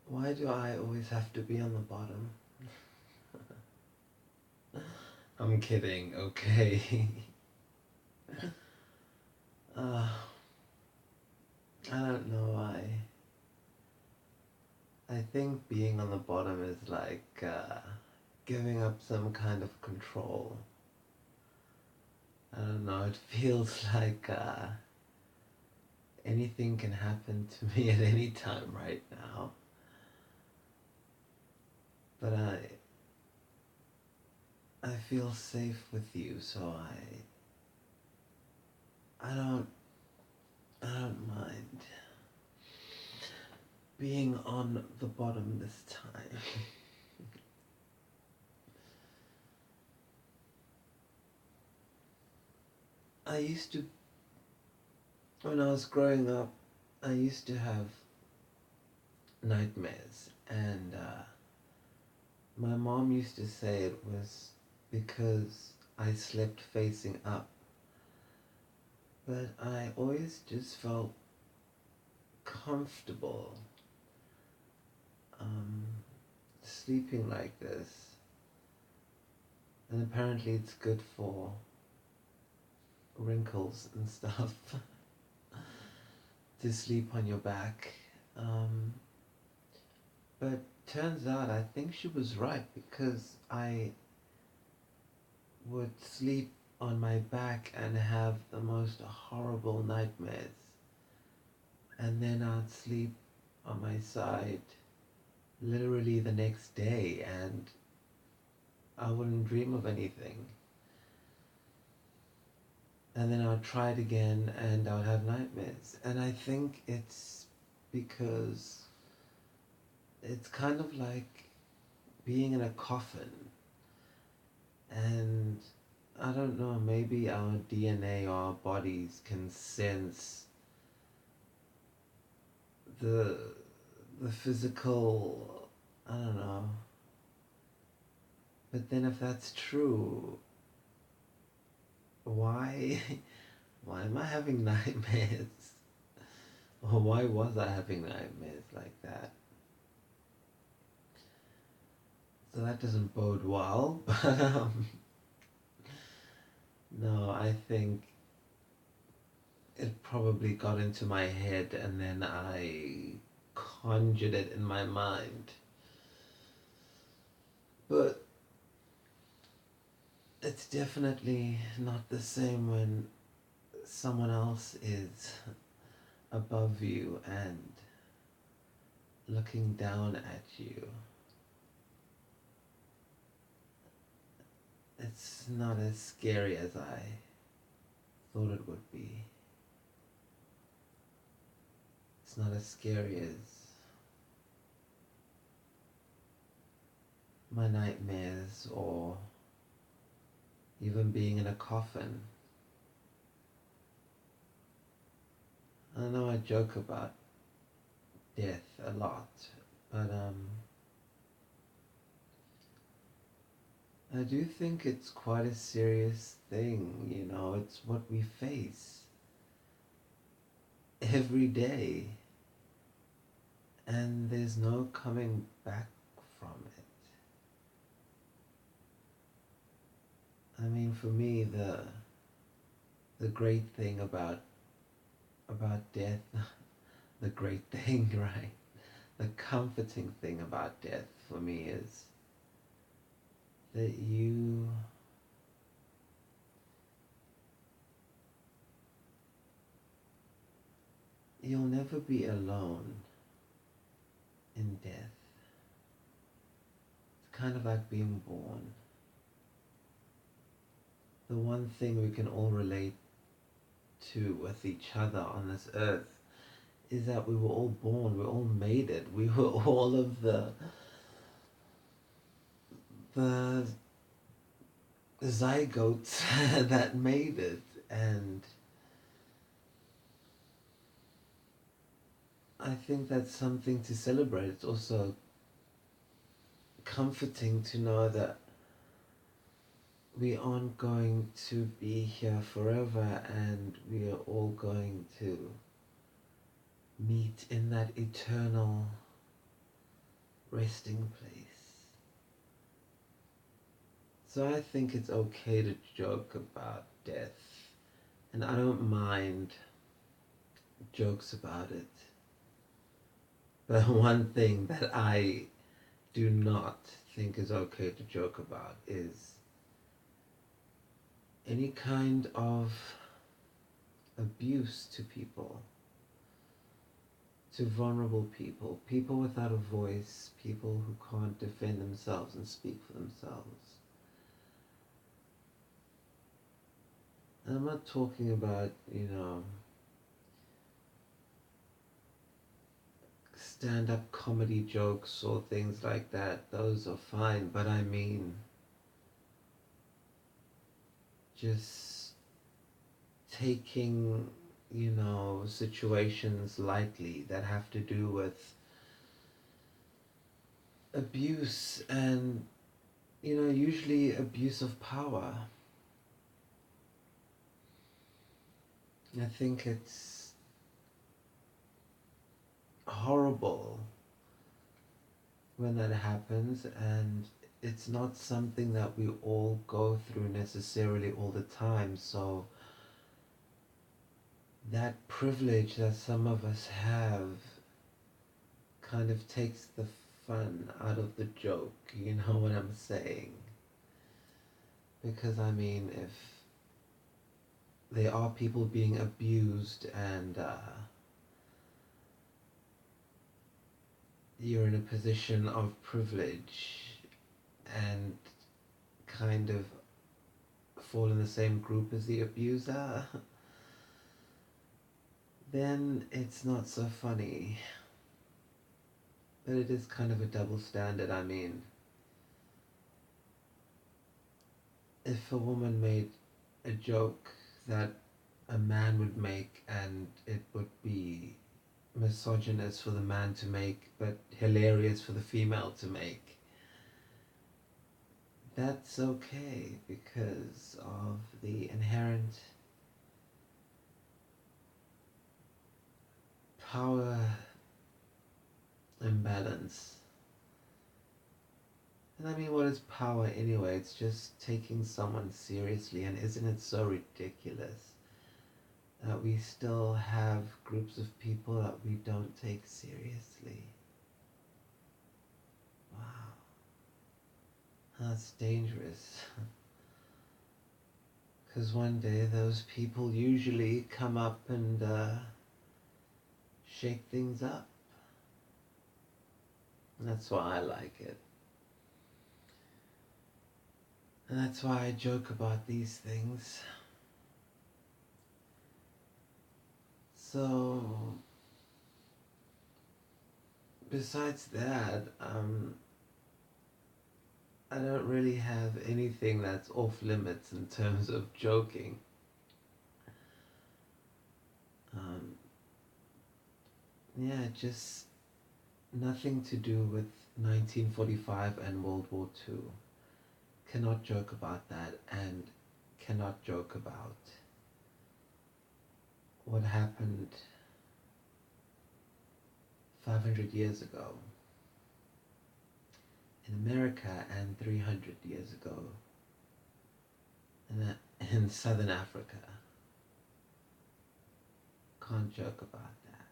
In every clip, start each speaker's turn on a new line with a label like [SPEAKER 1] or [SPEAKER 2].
[SPEAKER 1] Why do I always have to be on the bottom? I'm kidding, okay. uh, I don't know why. I think being on the bottom is like giving up some kind of control. I don't know, it feels like anything can happen to me at any time right now. But I feel safe with you, so I don't mind being on the bottom this time. I used to, when I was growing up, I used to have nightmares, and my mom used to say it was because I slept facing up, but I always just felt comfortable um, sleeping like this, and apparently it's good for wrinkles and stuff to sleep on your back. Um, but turns out I think she was right, because I would sleep on my back and have the most horrible nightmares. And then I'd sleep on my side literally the next day and I wouldn't dream of anything. And then I'd try it again and I would have nightmares. And I think it's because it's kind of like being in a coffin. And I don't know, maybe our DNA or our bodies can sense the physical, I don't know. But then if that's true, why why am I having nightmares? Or why was I having nightmares like that? So that doesn't bode well, but no, I think it probably got into my head and then I conjured it in my mind. But it's definitely not the same when someone else is above you and looking down at you. It's not as scary as I thought it would be. It's not as scary as my nightmares or even being in a coffin. I know I joke about death a lot, but I do think it's quite a serious thing, you know, it's what we face every day, and there's no coming back from it. I mean, for me, the great thing about death, the great thing, right? The comforting thing about death for me is that you'll never be alone in death. It's kind of like being born. The one thing we can all relate to with each other on this earth is that we were all born, we all made it. We were all of the zygotes that made it, and I think that's something to celebrate. It's also comforting to know that we aren't going to be here forever and we are all going to meet in that eternal resting place. So I think it's okay to joke about death, and I don't mind jokes about it. But one thing that I do not think is okay to joke about is any kind of abuse to people, to vulnerable people, people without a voice, people who can't defend themselves and speak for themselves. And I'm not talking about, stand-up comedy jokes or things like that. Those are fine, but I mean just taking, situations lightly that have to do with abuse and, usually abuse of power. I think it's horrible when that happens, and it's not something that we all go through necessarily all the time. So that privilege that some of us have kind of takes the fun out of the joke, you know what I'm saying? Because I mean, if there are people being abused and you're in a position of privilege and kind of fall in the same group as the abuser, then it's not so funny. But it is kind of a double standard. I mean, if a woman made a joke that a man would make and it would be misogynist for the man to make but hilarious for the female to make, that's okay because of the inherent power imbalance. And I mean, what is power anyway? It's just taking someone seriously, and isn't it so ridiculous that we still have groups of people that we don't take seriously? Wow, that's dangerous. Because one day those people usually come up and shake things up. And that's why I like it. And that's why I joke about these things. So, besides that, I don't really have anything that's off limits in terms of joking. Yeah, just nothing to do with 1945 and World War II. Cannot joke about that, and cannot joke about what happened 500 years ago in America and 300 years ago in Southern Africa. Can't joke about that.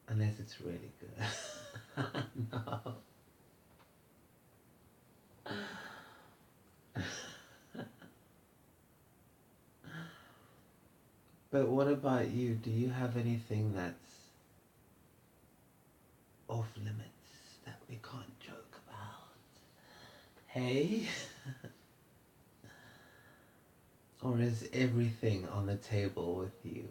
[SPEAKER 1] Unless it's really good. No. But what about you? Do you have anything that's off limits that we can't joke about? Hey? Or is everything on the table with you?